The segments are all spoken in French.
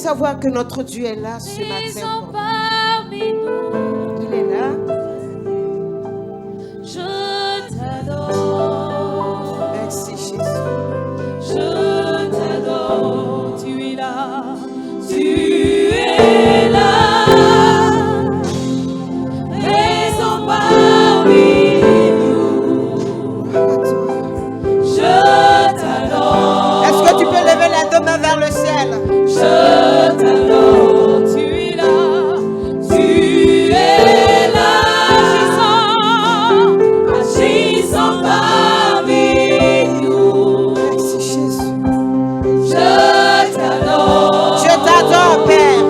savoir que notre Dieu est là ce matin. Parmi nous, Il est là. je t'adore. Merci Jésus. Je t'adore. Tu es là. Tu es là. Maison parmi nous. Je t'adore. Est-ce que tu peux lever les deux mains vers le ciel? Je t'adore, tu es là, tu es là, agissant parmi nous. Merci Jésus. Je t'adore, Je t'adore, Père.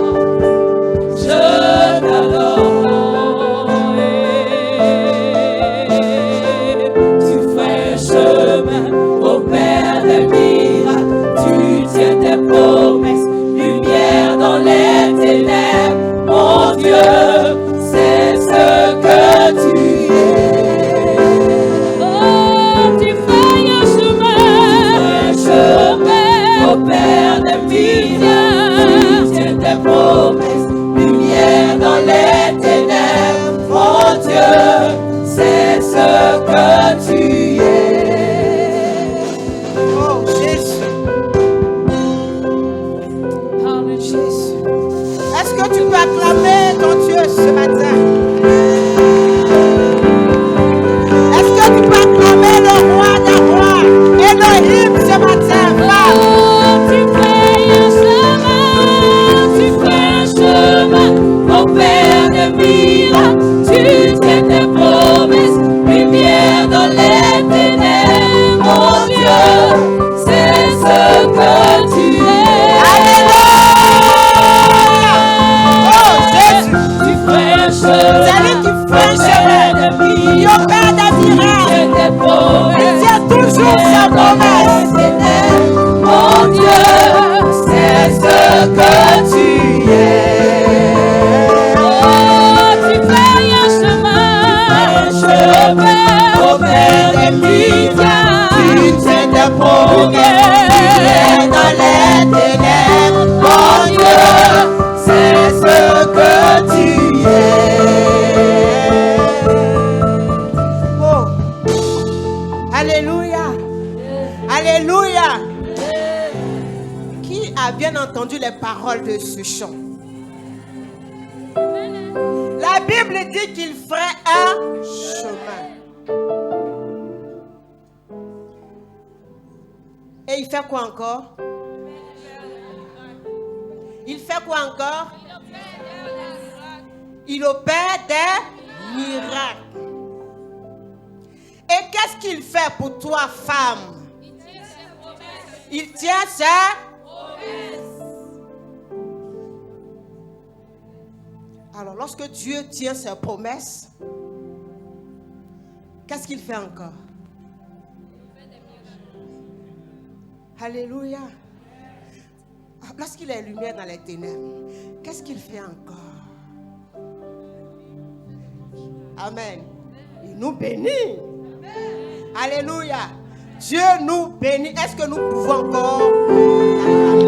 je t'adore. Tu fais chemin au Père des miracles, tu tiens tes promesses. Lumière dans les ténèbres, mon Dieu, c'est ce que tu es. Oh, tu fais un chemin, au Père des miracles, tu tiens tes promesses. Lumière dans les ténèbres, mon Dieu, c'est ce que tu es. Oh Jésus. Jésus. Est-ce que tu peux acclamer ton Dieu ce matin? Est-ce que tu peux acclamer le roi des rois, Elohim ce matin? Femme. Tu fais un chemin, au Père des miracles, tu tiens tes promesses, lumière dans les ténèbres, mon Dieu, c'est ce que tu es. Oh Jésus. Tu fais un C'est lui qui fait un chemin. Il opère des miracles. Il tient toujours sa promesse. Mon Dieu, c'est ce que tu es. Oh, tu fais un chemin, au Père des miracles, tu tiens tes promesses, dans les ténèbres, mon Dieu, c'est ce que tu es. Oh. Alléluia. Alléluia. Qui a bien entendu les paroles de ce chant? La Bible dit qu'il ferait un chemin. Et il fait quoi encore? Il fait quoi encore? Il opère des miracles. Et qu'est-ce qu'il fait pour toi, femme? Il tient ses promesses. Alors, lorsque Dieu tient ses promesses, qu'est-ce qu'il fait encore? Alléluia. Lorsqu'il est lumière dans les ténèbres, qu'est-ce qu'il fait encore? Amen. Il nous bénit. Alléluia. Dieu nous bénit. Est-ce que nous pouvons encore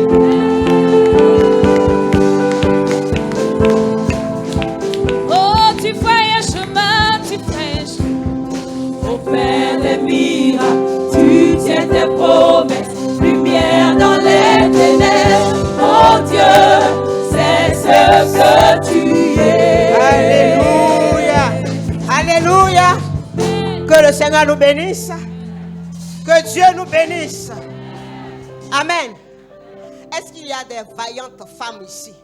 Oh, tu fais un chemin, tu fais un chemin. Au Père des miracles, tu tiens tes promesses. Lumière dans les ténèbres, mon Dieu, c'est ce que tu es. Alléluia. Alléluia. Que le Seigneur nous bénisse. Que Dieu nous bénisse. Amen. Est-ce qu'il y a des vaillantes femmes ici?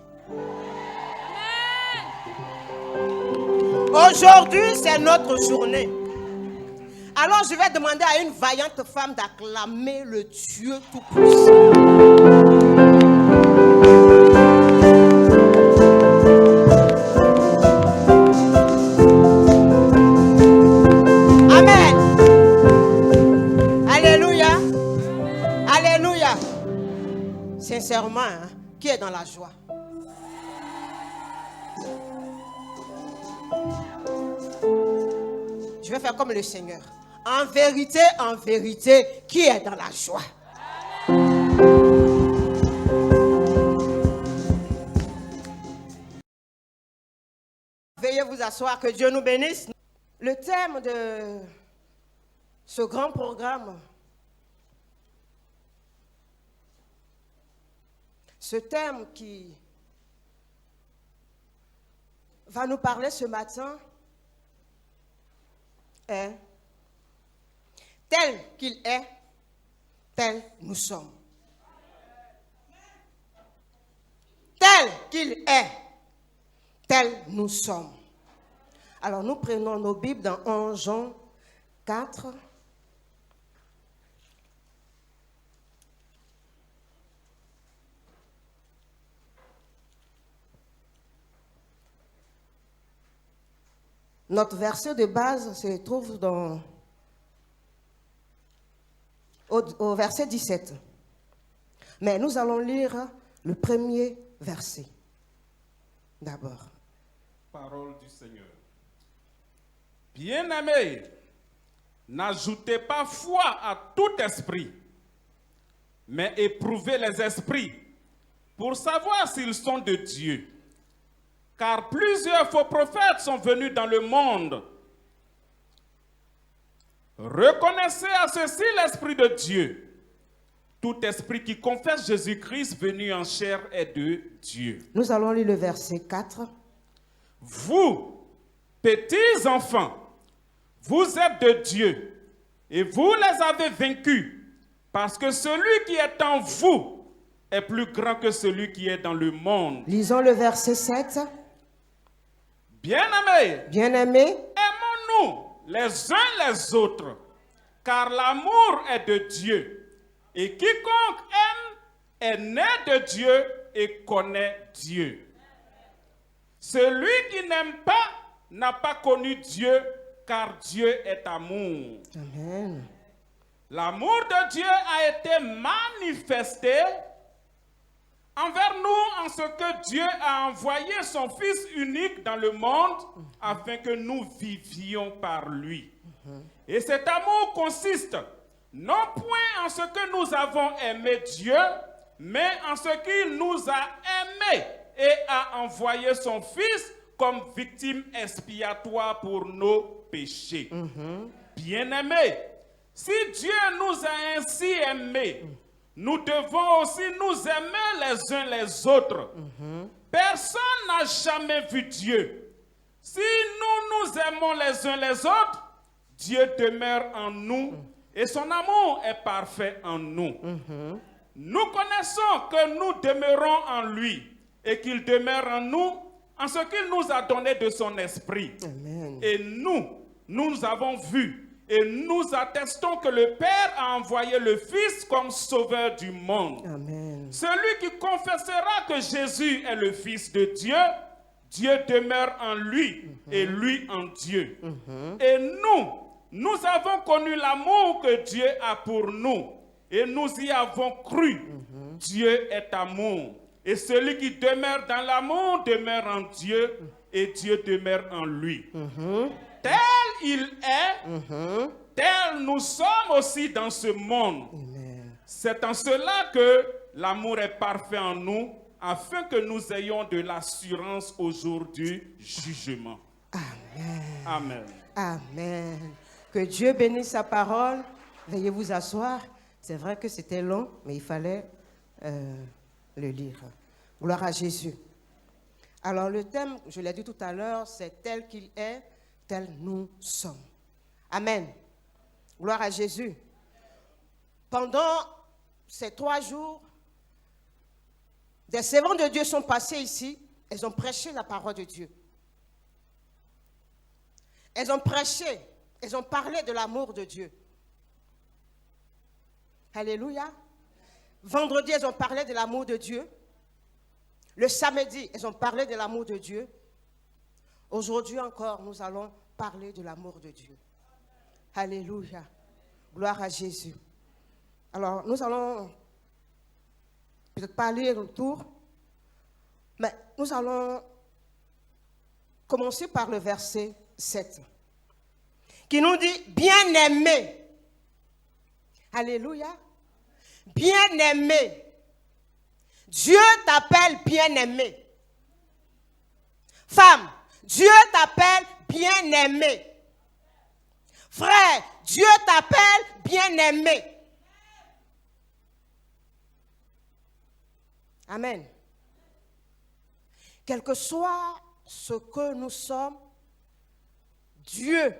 Aujourd'hui, c'est notre journée. Alors, je vais demander à une vaillante femme d'acclamer le Dieu Tout-Puissant. Amen. Alléluia. Alléluia. Sincèrement, hein, qui est dans la joie? Je vais faire comme le Seigneur. En vérité, qui est dans la joie? vous asseoir, que Dieu nous bénisse. Le thème de ce grand programme, ce thème qui va nous parler ce matin est tel qu'il est, tel nous sommes. Tel qu'il est, tel nous sommes. Alors nous prenons nos Bibles dans 1 Jean 4. Notre verset de base se trouve au verset 17. Mais nous allons lire le premier verset d'abord. Parole du Seigneur. Bien-aimés, n'ajoutez pas foi à tout esprit, mais éprouvez les esprits pour savoir s'ils sont de Dieu. Car plusieurs faux prophètes sont venus dans le monde. Reconnaissez à ceci l'Esprit de Dieu. Tout esprit qui confesse Jésus-Christ venu en chair est de Dieu. Nous allons lire le verset 4. Vous, petits enfants, vous êtes de Dieu et vous les avez vaincus, parce que celui qui est en vous est plus grand que celui qui est dans le monde. Lisons le verset 7. Bien-aimés, Bien-aimés, aimons-nous les uns les autres, car l'amour est de Dieu, et quiconque aime est né de Dieu et connaît Dieu. Celui qui n'aime pas n'a pas connu Dieu, car Dieu est amour. Amen. L'amour de Dieu a été manifesté envers nous en ce que Dieu a envoyé son Fils unique dans le monde afin que nous vivions par lui. Et cet amour consiste non point en ce que nous avons aimé Dieu, mais en ce qu'il nous a aimés et a envoyé son Fils comme victime expiatoire pour nos péchés. Bien-aimés, si Dieu nous a ainsi aimés, nous devons aussi nous aimer les uns les autres. Personne n'a jamais vu Dieu. Si nous nous aimons les uns les autres, Dieu demeure en nous et son amour est parfait en nous. Nous connaissons que nous demeurons en lui et qu'il demeure en nous en ce qu'il nous a donné de son esprit. Amen. Et nous avons vu et nous attestons que le Père a envoyé le Fils comme sauveur du monde. Amen. Celui qui confessera que Jésus est le Fils de Dieu, Dieu demeure en lui et lui en Dieu. Et nous avons connu l'amour que Dieu a pour nous et nous y avons cru. Dieu est amour. Et celui qui demeure dans l'amour demeure en Dieu et Dieu demeure en lui. Tel il est, tel nous sommes aussi dans ce monde. C'est en cela que l'amour est parfait en nous, afin que nous ayons de l'assurance au jour du jugement. Amen. Amen. Amen. Que Dieu bénisse sa parole. Veuillez vous asseoir. C'est vrai que c'était long, mais il fallait le lire. Gloire à Jésus. Alors le thème, je l'ai dit tout à l'heure, c'est tel qu'il est, tel nous sommes. Amen. Gloire à Jésus. Pendant ces 3 jours, des servants de Dieu sont passés ici. Elles ont prêché la parole de Dieu. Elles ont prêché, elles ont parlé de l'amour de Dieu. Alléluia. Vendredi, elles ont parlé de l'amour de Dieu. Le samedi, elles ont parlé de l'amour de Dieu. Aujourd'hui encore, nous allons parler de l'amour de Dieu. Alléluia. Gloire à Jésus. Alors, nous allons peut-être pas lire le tour, mais nous allons commencer par le verset 7, qui nous dit « Bien-aimé ». Alléluia. Bien-aimé. Dieu t'appelle bien-aimé. Femme, Dieu t'appelle bien-aimé. Frère, Dieu t'appelle bien-aimé. Amen. Quel que soit ce que nous sommes, Dieu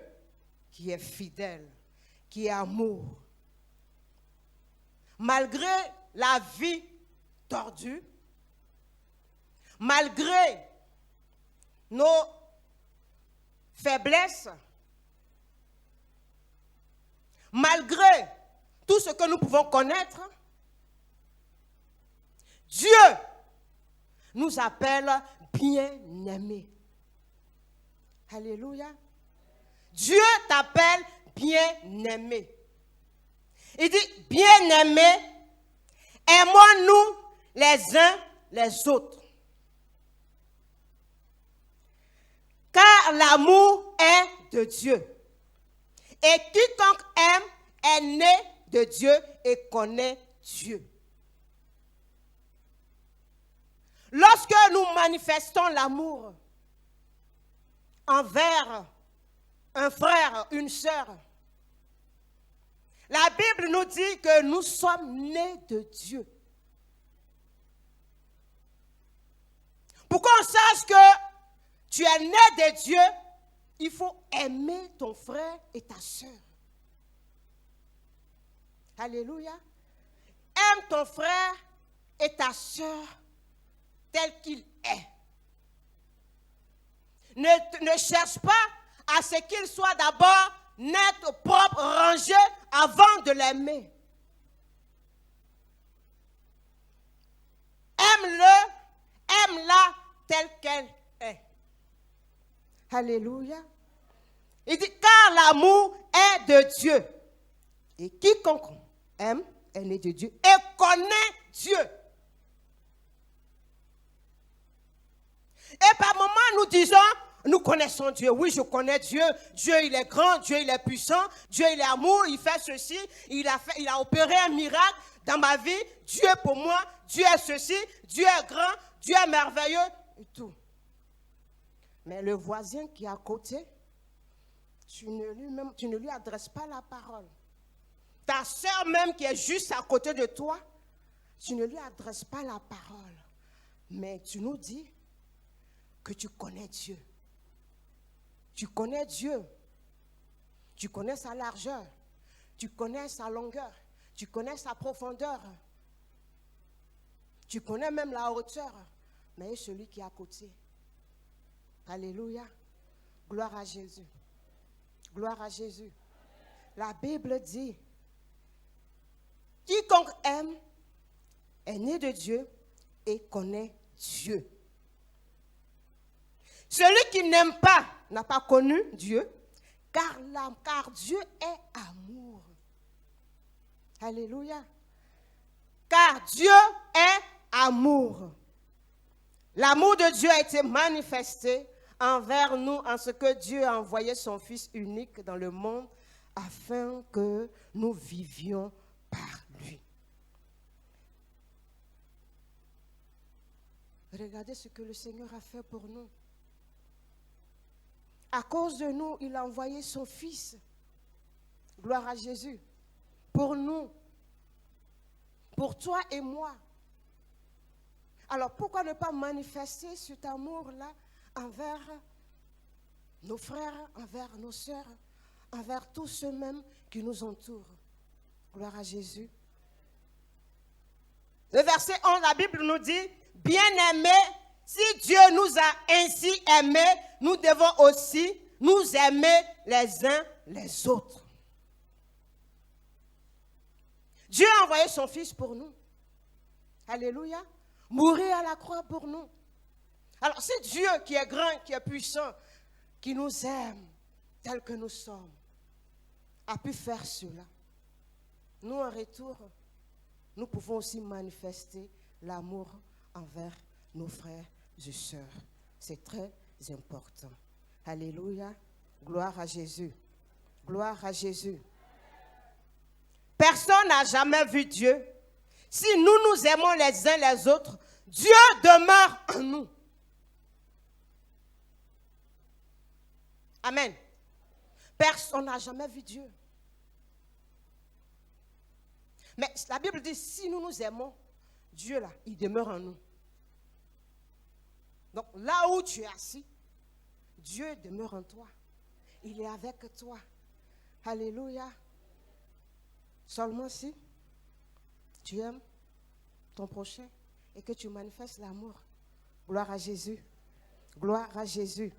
qui est fidèle, qui est amour, malgré la vie tordue, malgré nos faiblesses, malgré tout ce que nous pouvons connaître, Dieu nous appelle bien-aimés. Alléluia. Dieu t'appelle bien-aimé. Il dit, bien-aimés, aimons-nous les uns les autres. Car l'amour est de Dieu. Et quiconque aime est né de Dieu et connaît Dieu. Lorsque nous manifestons l'amour envers un frère, une sœur, la Bible nous dit que nous sommes nés de Dieu. Pour qu'on sache que tu es né de Dieu, il faut aimer ton frère et ta sœur. Alléluia. Aime ton frère et ta sœur tel qu'il est. Ne cherche pas à ce qu'il soit d'abord net, propre, rangé avant de l'aimer. Aime-le, aime-la telle qu'elle est. Alléluia. Il dit, car l'amour est de Dieu. Et quiconque aime est né de Dieu et connaît Dieu. Et par moments, nous disons, nous connaissons Dieu. Oui, je connais Dieu. Dieu, il est grand. Dieu, il est puissant. Dieu, il est amour. Il fait ceci. Il a opéré un miracle dans ma vie. Dieu pour moi. Dieu est ceci. Dieu est grand. Dieu est merveilleux. Et tout. Mais le voisin qui est à côté, tu ne lui adresses pas la parole. Ta soeur même qui est juste à côté de toi, tu ne lui adresses pas la parole. Mais tu nous dis que tu connais Dieu. Tu connais Dieu. Tu connais sa largeur. Tu connais sa longueur. Tu connais sa profondeur. Tu connais même la hauteur. Mais celui qui est à côté. Alléluia. Gloire à Jésus. Gloire à Jésus. La Bible dit, quiconque aime est né de Dieu et connaît Dieu. Celui qui n'aime pas n'a pas connu Dieu, car Dieu est amour. Alléluia. Car Dieu est amour. L'amour de Dieu a été manifesté envers nous en ce que Dieu a envoyé son Fils unique dans le monde afin que nous vivions par lui. Regardez ce que le Seigneur a fait pour nous. À cause de nous, il a envoyé son Fils. Gloire à Jésus. Pour nous. Pour toi et moi. Alors pourquoi ne pas manifester cet amour-là envers nos frères, envers nos sœurs, envers tous ceux mêmes qui nous entourent. Gloire à Jésus. Le verset 11, la Bible nous dit, bien-aimés, si Dieu nous a ainsi aimés, nous devons aussi nous aimer les uns les autres. Dieu a envoyé son Fils pour nous. Alléluia. Mourir à la croix pour nous. Alors c'est Dieu qui est grand, qui est puissant, qui nous aime tel que nous sommes, a pu faire cela. Nous en retour, nous pouvons aussi manifester l'amour envers nos frères et sœurs. C'est très important. Alléluia. Gloire à Jésus. Gloire à Jésus. Personne n'a jamais vu Dieu. Si nous nous aimons les uns les autres, Dieu demeure en nous. Amen. Personne n'a jamais vu Dieu. Mais la Bible dit, si nous nous aimons, Dieu là, il demeure en nous. Donc là où tu es assis, Dieu demeure en toi. Il est avec toi. Alléluia. Seulement si tu aimes ton prochain et que tu manifestes l'amour. Gloire à Jésus. Gloire à Jésus.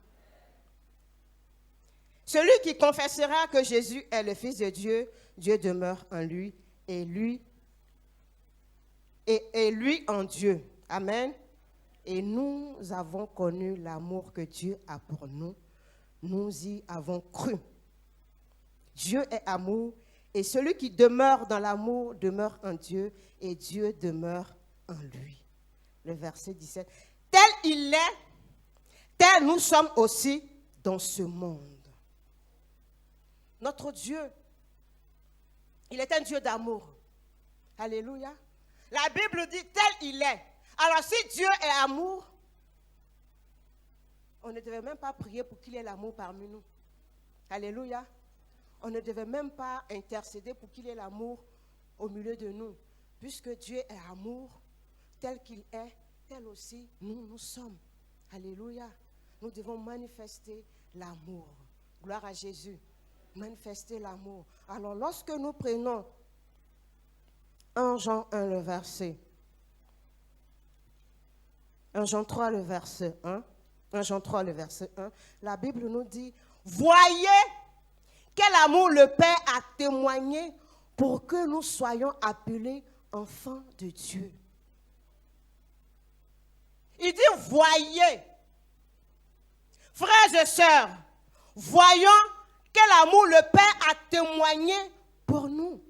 Celui qui confessera que Jésus est le Fils de Dieu, Dieu demeure en lui et lui en Dieu. Amen. Et nous avons connu l'amour que Dieu a pour nous. Nous y avons cru. Dieu est amour et celui qui demeure dans l'amour demeure en Dieu et Dieu demeure en lui. Le verset 17. Tel il est, tel nous sommes aussi dans ce monde. Notre Dieu, il est un Dieu d'amour. Alléluia. La Bible dit tel il est. Alors si Dieu est amour, on ne devait même pas prier pour qu'il ait l'amour parmi nous. Alléluia. On ne devait même pas intercéder pour qu'il ait l'amour au milieu de nous. Puisque Dieu est amour, tel qu'il est, tel aussi nous sommes. Alléluia. Nous devons manifester l'amour. Gloire à Jésus. Manifester l'amour. Alors lorsque nous prenons 1 Jean 1 le verset 1 Jean 3 le verset 1, 1 Jean 3 le verset 1, la Bible nous dit, voyez quel amour le Père a témoigné pour que nous soyons appelés enfants de Dieu. Il dit, voyez, frères et sœurs, voyons quel amour le Père a témoigné pour nous.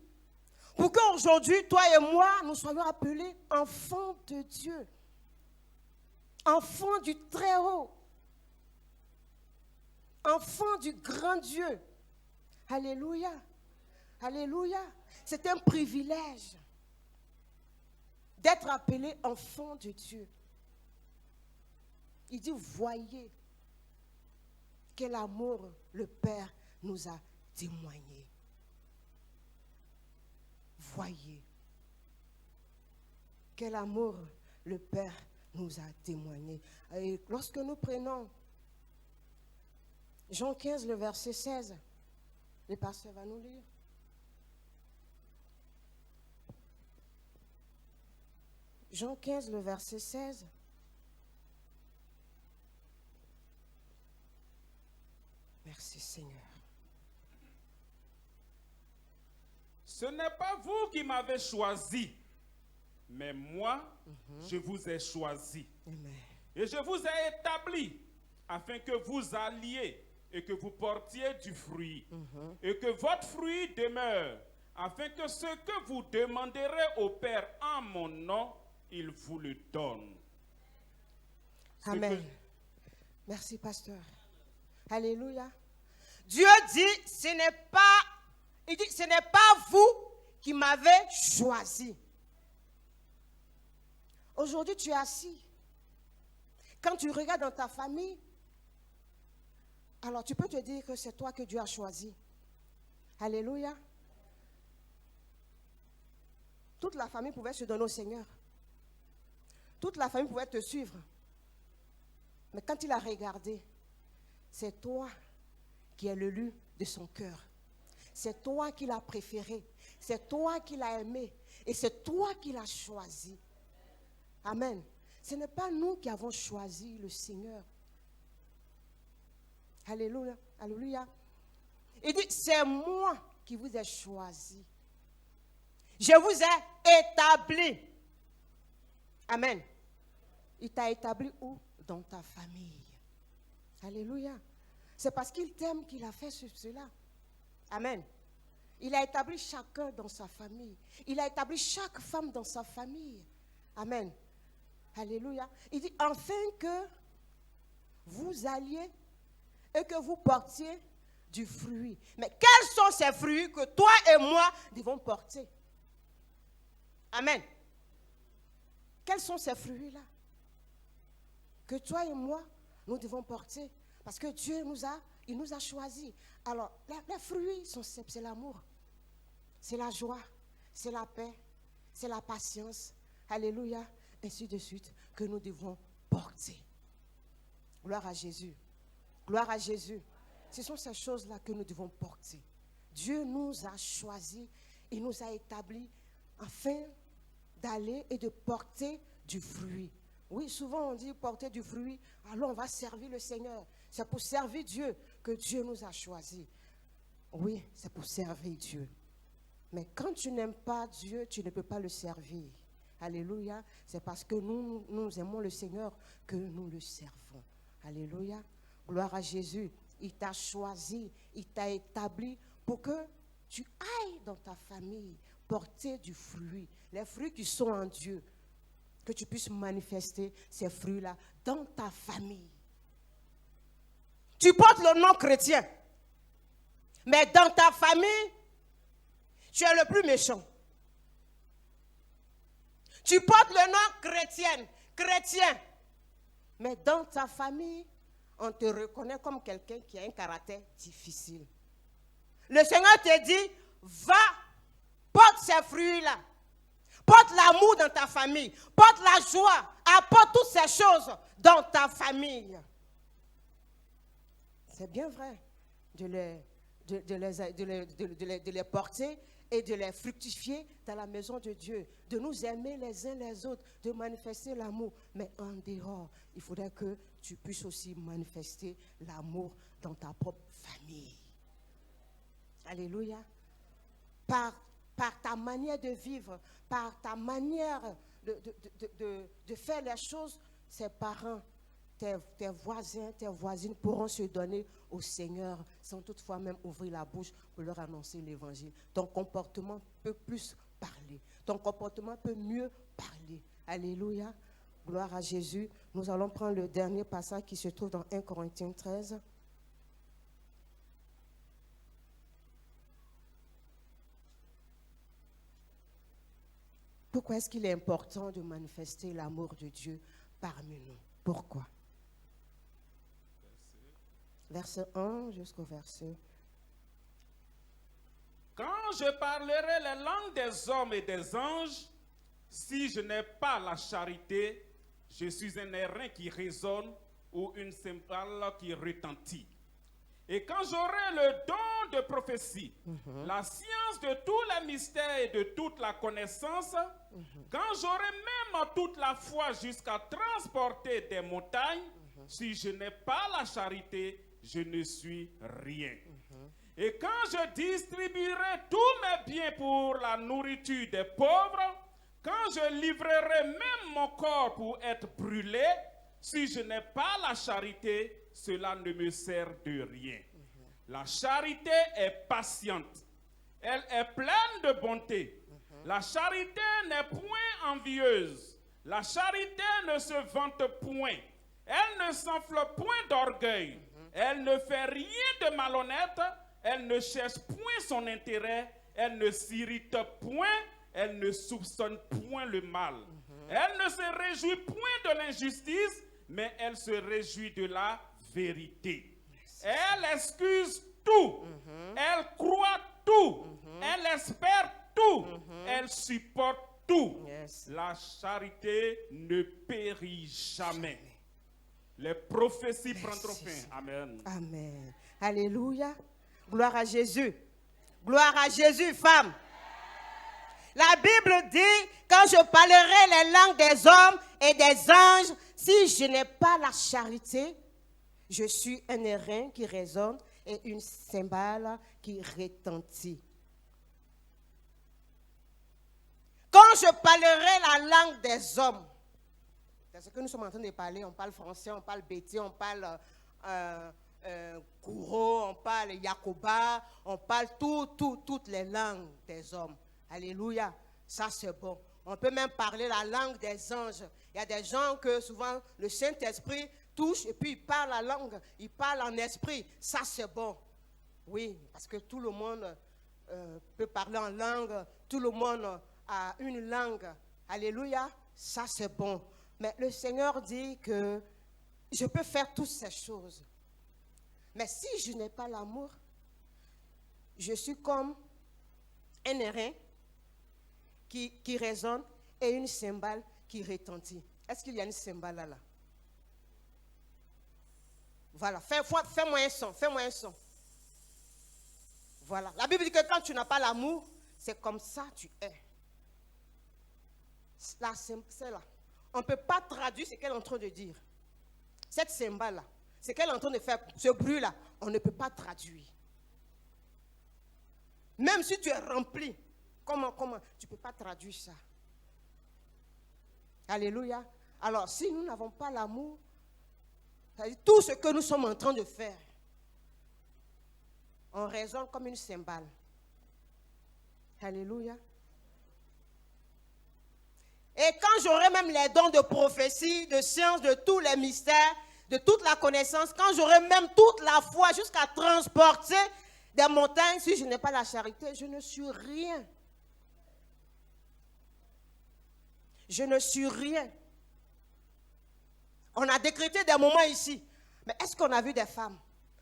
Pour qu'aujourd'hui, toi et moi, nous soyons appelés enfants de Dieu. Enfants du Très-Haut. Enfants du grand Dieu. Alléluia. Alléluia. C'est un privilège d'être appelé enfant de Dieu. Il dit, voyez quel amour le Père nous a témoigné. Voyez quel amour le Père nous a témoigné. Et lorsque nous prenons Jean 15, le verset 16, le pasteur va nous lire. Jean 15, le verset 16. Merci Seigneur. Ce n'est pas vous qui m'avez choisi, mais moi, je vous ai choisi. Amen. Et je vous ai établi afin que vous alliez et que vous portiez du fruit. Et que votre fruit demeure, afin que ce que vous demanderez au Père en mon nom, il vous le donne. Amen. Merci, pasteur. Alléluia. Dieu dit, il dit, ce n'est pas vous qui m'avez choisi. Aujourd'hui, tu es assis. Quand tu regardes dans ta famille, alors tu peux te dire que c'est toi que Dieu a choisi. Alléluia. Toute la famille pouvait se donner au Seigneur. Toute la famille pouvait te suivre. Mais quand il a regardé, c'est toi qui es l'élu de son cœur. C'est toi qui l'as préféré. C'est toi qui l'as aimé. Et c'est toi qui l'as choisi. Amen. Ce n'est pas nous qui avons choisi le Seigneur. Alléluia. Alléluia. Il dit, c'est moi qui vous ai choisi. Je vous ai établi. Amen. Il t'a établi où? Dans ta famille. Alléluia. C'est parce qu'il t'aime qu'il a fait cela. Amen. Il a établi chacun dans sa famille. Il a établi chaque femme dans sa famille. Amen. Alléluia. Il dit, afin que vous alliez et que vous portiez du fruit. Mais quels sont ces fruits que toi et moi devons porter? Amen. Quels sont ces fruits-là que toi et moi, nous devons porter? Parce que Dieu nous a Il nous a choisis. Alors, les fruits, c'est l'amour. C'est la joie. C'est la paix. C'est la patience. Alléluia. Ainsi de suite que nous devons porter. Gloire à Jésus. Gloire à Jésus. Ce sont ces choses-là que nous devons porter. Dieu nous a choisis. Il nous a établis afin d'aller et de porter du fruit. Oui, souvent on dit porter du fruit, alors on va servir le Seigneur. C'est pour servir Dieu que Dieu nous a choisis. Oui, c'est pour servir Dieu. Mais quand tu n'aimes pas Dieu, tu ne peux pas le servir. Alléluia. C'est parce que nous aimons le Seigneur que nous le servons. Alléluia. Gloire à Jésus. Il t'a choisi, il t'a établi pour que tu ailles dans ta famille porter du fruit. Les fruits qui sont en Dieu. Que tu puisses manifester ces fruits-là dans ta famille. Tu portes le nom chrétien. Mais dans ta famille, tu es le plus méchant. Tu portes le nom chrétien. Mais dans ta famille, on te reconnaît comme quelqu'un qui a un caractère difficile. Le Seigneur te dit, va, porte ces fruits-là. Porte l'amour dans ta famille. Porte la joie. Apporte toutes ces choses dans ta famille. C'est bien vrai de les porter et de les fructifier dans la maison de Dieu. De nous aimer les uns les autres. De manifester l'amour. Mais en dehors, il faudrait que tu puisses aussi manifester l'amour dans ta propre famille. Alléluia. Par ta manière de vivre, par ta manière de faire les choses, tes parents, tes voisins, tes voisines pourront se donner au Seigneur sans toutefois même ouvrir la bouche pour leur annoncer l'évangile. Ton comportement peut plus parler. Ton comportement peut mieux parler. Alléluia. Gloire à Jésus. Nous allons prendre le dernier passage qui se trouve dans 1 Corinthiens 13. Pourquoi est-ce qu'il est important de manifester l'amour de Dieu parmi nous? Pourquoi? Verset 1 jusqu'au verset. Quand je parlerai les langues des hommes et des anges, si je n'ai pas la charité, je suis un airain qui résonne ou une cymbale qui retentit. Et quand j'aurai le don de prophétie, la science de tous les mystères et de toute la connaissance, quand j'aurai même toute la foi jusqu'à transporter des montagnes, si je n'ai pas la charité, je ne suis rien. Et quand je distribuerai tous mes biens pour la nourriture des pauvres, quand je livrerai même mon corps pour être brûlé, si je n'ai pas la charité, cela ne me sert de rien. La charité est patiente. Elle est pleine de bonté. La charité n'est point envieuse. La charité ne se vante point. Elle ne s'enfle point d'orgueil. Elle ne fait rien de malhonnête. Elle ne cherche point son intérêt. Elle ne s'irrite point. Elle ne soupçonne point le mal. Elle ne se réjouit point de l'injustice, mais elle se réjouit de la vérité. Elle excuse tout. Elle croit tout. Elle espère tout. Elle supporte tout. La charité ne périt jamais. Les prophéties prendront fin. Amen. Amen. Alléluia. Gloire à Jésus. Gloire à Jésus, femme. La Bible dit, quand je parlerai les langues des hommes et des anges, si je n'ai pas la charité, je suis un airain qui résonne et une cymbale qui retentit. Quand je parlerai la langue des hommes, c'est ce que nous sommes en train de parler, on parle français, on parle béti, on parle kouro, on parle yakoba, on parle toutes les langues des hommes. Alléluia, ça c'est bon. On peut même parler la langue des anges. Il y a des gens que souvent le Saint-Esprit touche et puis il parle la langue, il parle en esprit. Ça c'est bon. Oui, parce que tout le monde peut parler en langue, tout le monde a une langue. Alléluia, ça c'est bon. Mais le Seigneur dit que je peux faire toutes ces choses. Mais si je n'ai pas l'amour, je suis comme un airain qui résonne et une cymbale qui retentit. Est-ce qu'il y a une cymbale là? Voilà, fais-moi un son, fais-moi un son. Voilà, la Bible dit que quand tu n'as pas l'amour, c'est comme ça tu es. Là, c'est là. On ne peut pas traduire ce qu'elle est en train de dire. Cette cymbale-là, ce qu'elle est en train de faire, ce bruit-là, on ne peut pas traduire. Même si tu es rempli, comment, tu ne peux pas traduire ça. Alléluia. Alors, si nous n'avons pas l'amour, tout ce que nous sommes en train de faire, on résonne comme une cymbale. Alléluia. Et quand j'aurai même les dons de prophétie, de science, de tous les mystères, de toute la connaissance, quand j'aurai même toute la foi jusqu'à transporter des montagnes, si je n'ai pas la charité, je ne suis rien. Je ne suis rien. On a décrété des moments ici. Mais est-ce qu'on a vu des femmes?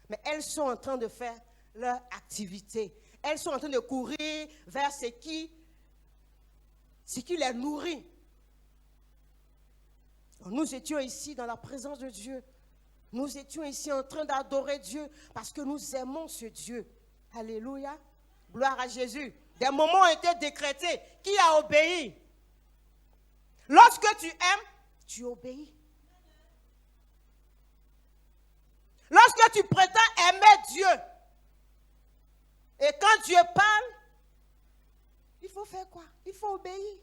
Mais elles sont en train de faire leur activité. Elles sont en train de courir vers ce qui les nourrit. Nous étions ici dans la présence de Dieu. Nous étions ici en train d'adorer Dieu parce que nous aimons ce Dieu. Alléluia. Gloire à Jésus. Des moments ont été décrétés. Qui a obéi? Lorsque tu aimes, tu obéis. Lorsque tu prétends aimer Dieu, et quand Dieu parle, il faut faire quoi? Il faut obéir.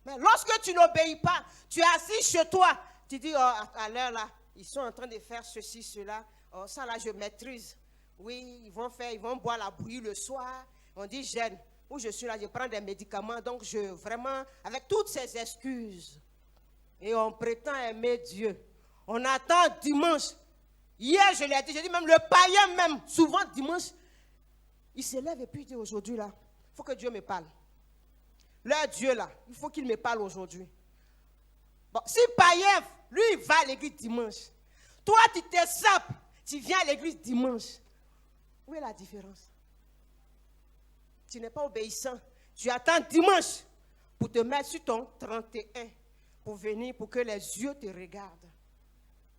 Mais lorsque tu n'obéis pas, tu es assis chez toi, tu dis, oh, à l'heure là, ils sont en train de faire ceci, cela, oh, ça là je maîtrise. Oui, ils vont boire la bouillie le soir, on dit jeûne, où je suis là, je prends des médicaments, donc vraiment, avec toutes ces excuses, et on prétend aimer Dieu. On attend dimanche. Hier, je l'ai dit, j'ai dit même le païen même, souvent dimanche, il se lève et puis il dit aujourd'hui là, il faut que Dieu me parle. Leur Dieu là, il faut qu'il me parle aujourd'hui. Bon, si païen, lui il va à l'église dimanche. Toi tu te sapes, tu viens à l'église dimanche. Où est la différence? Tu n'es pas obéissant. Tu attends dimanche pour te mettre sur ton 31, pour venir, pour que les yeux te regardent.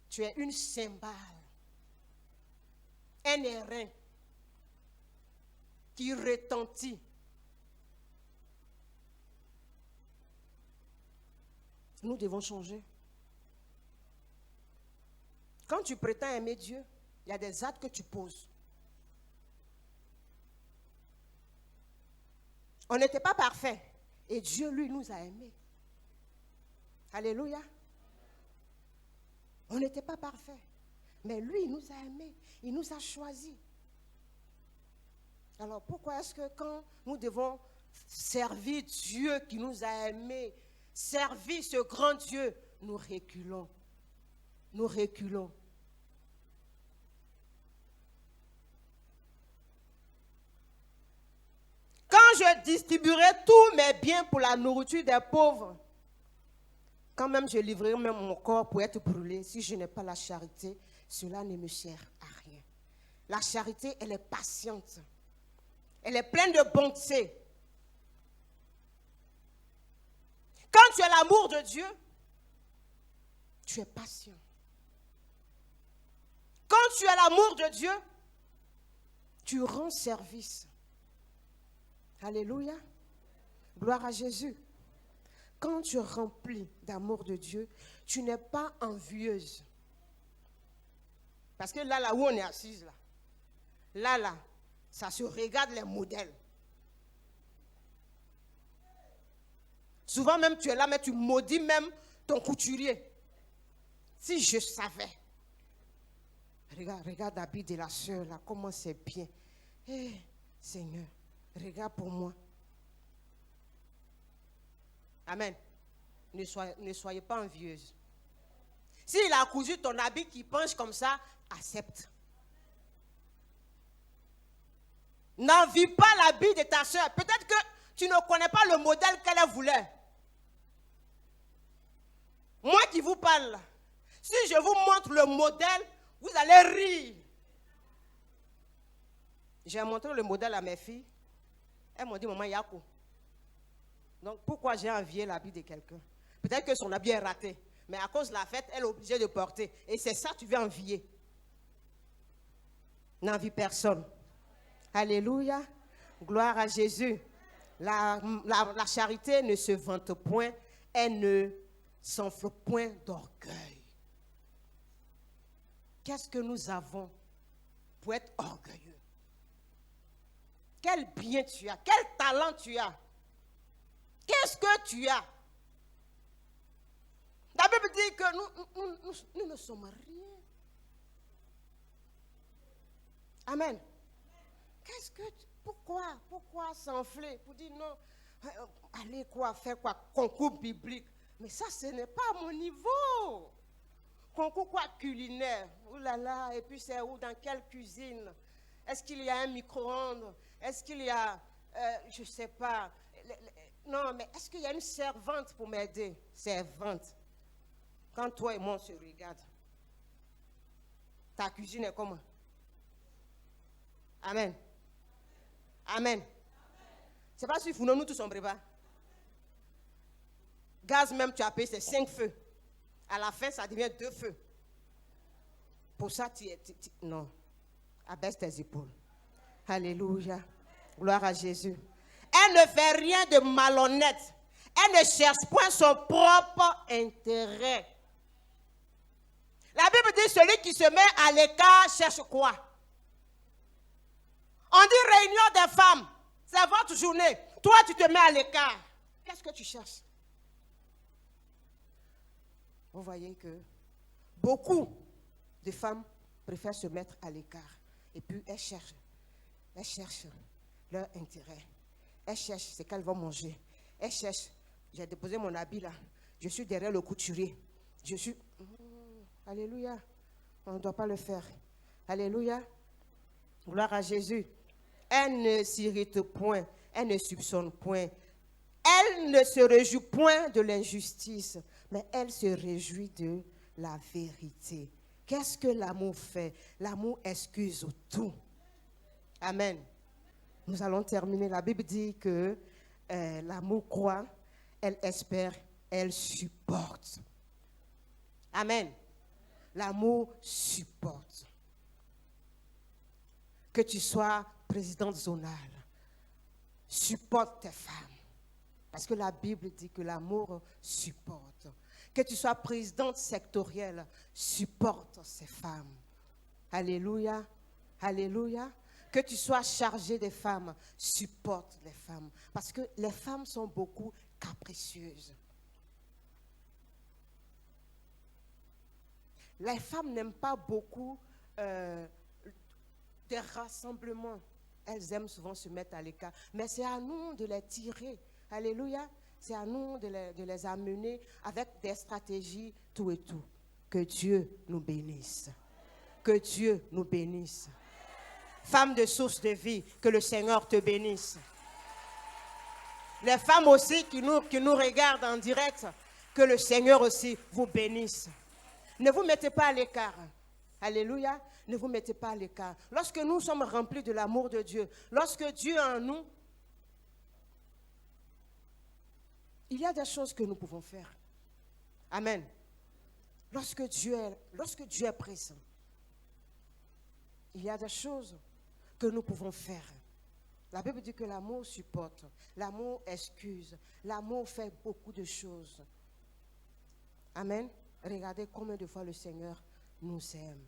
Tu es une cymbale, un airain qui retentit. Nous devons changer. Quand tu prétends aimer Dieu, il y a des actes que tu poses. On n'était pas parfait et Dieu, lui, nous a aimés. Alléluia. On n'était pas parfait, mais lui, il nous a aimés, il nous a choisis. Alors pourquoi est-ce que quand nous devons servir Dieu qui nous a aimés, servir ce grand Dieu, nous reculons? Nous reculons. Quand je distribuerai tous mes biens pour la nourriture des pauvres, quand même je livrerai même mon corps pour être brûlé, si je n'ai pas la charité, cela ne me sert à rien. La charité, elle est patiente. Elle est pleine de bonté. Quand tu as l'amour de Dieu, tu es patient. Quand tu as l'amour de Dieu, tu rends service. Alléluia. Gloire à Jésus. Quand tu es rempli d'amour de Dieu, tu n'es pas envieuse. Parce que là où on est assise, là, ça se regarde les modèles. Souvent même tu es là, mais tu maudis même ton couturier. Si je savais. Regarde l'habit de la soeur là, comment c'est bien. Seigneur, regarde pour moi. Amen. Ne soyez pas envieuse. S'il a cousu ton habit qui penche comme ça, accepte. N'envie pas l'habit de ta soeur. Peut-être que tu ne connais pas le modèle qu'elle voulait. Moi qui vous parle, si je vous montre le modèle, Vous allez rire. J'ai montré le modèle à mes filles. Elles m'ont dit, maman, Yako. Donc, pourquoi j'ai envié l'habit de quelqu'un? Peut-être que son habit est raté. Mais à cause de la fête, elle est obligée de porter. Et c'est ça que tu veux envier. N'envie personne. Alléluia. Gloire à Jésus. La charité ne se vante point. Elle ne s'enfle point d'orgueil. Qu'est-ce que nous avons pour être orgueilleux? Quel bien tu as? Quel talent tu as? Qu'est-ce que tu as? La Bible dit que nous ne sommes rien. Amen. Qu'est-ce que pourquoi s'enfler pour dire non, allez quoi, faire quoi, concours biblique. Mais ça, ce n'est pas à mon niveau. Concours quoi, culinaire. Ouh là là, et puis c'est où, dans quelle cuisine? Est-ce qu'il y a un micro-ondes? Est-ce qu'il y a, je ne sais pas. Non, mais est-ce qu'il y a une servante pour m'aider? Servante. Quand toi et moi on se regarde, ta cuisine est comment? Amen. Amen. C'est pas si nous tous on prépare. Gaz même tu as payé, c'est 5 feux. À la fin, ça devient 2 feux. Pour ça, non. Abaisse tes épaules. Alléluia. Gloire à Jésus. Elle ne fait rien de malhonnête. Elle ne cherche point son propre intérêt. La Bible dit celui qui se met à l'écart cherche quoi? On dit réunion des femmes. C'est votre journée. Toi, tu te mets à l'écart. Qu'est-ce que tu cherches? Vous voyez que beaucoup de femmes préfèrent se mettre à l'écart. Et puis elles cherchent leur intérêt. Elles cherchent ce qu'elles vont manger. Elles cherchent, j'ai déposé mon habit là. Je suis derrière le couturier. Je suis... Alléluia. On ne doit pas le faire. Alléluia. Gloire à Jésus. Elle ne s'irrite point. Elle ne soupçonne point. Elle ne se réjouit point de l'injustice, mais elle se réjouit de la vérité. Qu'est-ce que l'amour fait? L'amour excuse tout. Amen. Nous allons terminer. La Bible dit que l'amour croit, elle espère, elle supporte. Amen. L'amour supporte. Que tu sois présidente zonale, supporte tes femmes. Parce que la Bible dit que l'amour supporte. Que tu sois présidente sectorielle, supporte ces femmes. Alléluia. Alléluia. Que tu sois chargé des femmes, supporte les femmes. Parce que les femmes sont beaucoup capricieuses. Les femmes n'aiment pas beaucoup des rassemblements. Elles aiment souvent se mettre à l'écart. Mais c'est à nous de les tirer. Alléluia. C'est à nous de les amener avec des stratégies, tout et tout. Que Dieu nous bénisse. Que Dieu nous bénisse. Femme de source de vie, que le Seigneur te bénisse. Les femmes aussi qui nous regardent en direct, que le Seigneur aussi vous bénisse. Ne vous mettez pas à l'écart. Alléluia. Ne vous mettez pas à l'écart. Lorsque nous sommes remplis de l'amour de Dieu, lorsque Dieu est en nous, il y a des choses que nous pouvons faire. Amen. Lorsque Dieu est présent, il y a des choses que nous pouvons faire. La Bible dit que l'amour supporte, l'amour excuse, l'amour fait beaucoup de choses. Amen. Regardez combien de fois le Seigneur nous aime.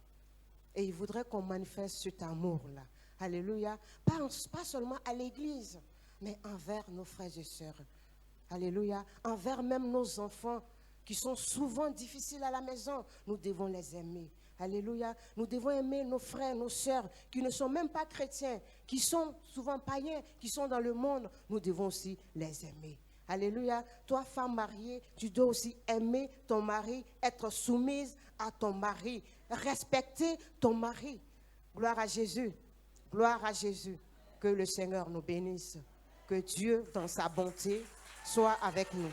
Et il voudrait qu'on manifeste cet amour-là. Alléluia. Pas seulement à l'église, mais envers nos frères et sœurs. Alléluia. Envers même nos enfants qui sont souvent difficiles à la maison, nous devons les aimer. Alléluia. Nous devons aimer nos frères, nos sœurs qui ne sont même pas chrétiens, qui sont souvent païens, qui sont dans le monde. Nous devons aussi les aimer. Alléluia. Toi, femme mariée, tu dois aussi aimer ton mari, être soumise à ton mari, respecter ton mari. Gloire à Jésus. Gloire à Jésus. Que le Seigneur nous bénisse. Que Dieu, dans sa bonté, soit avec nous.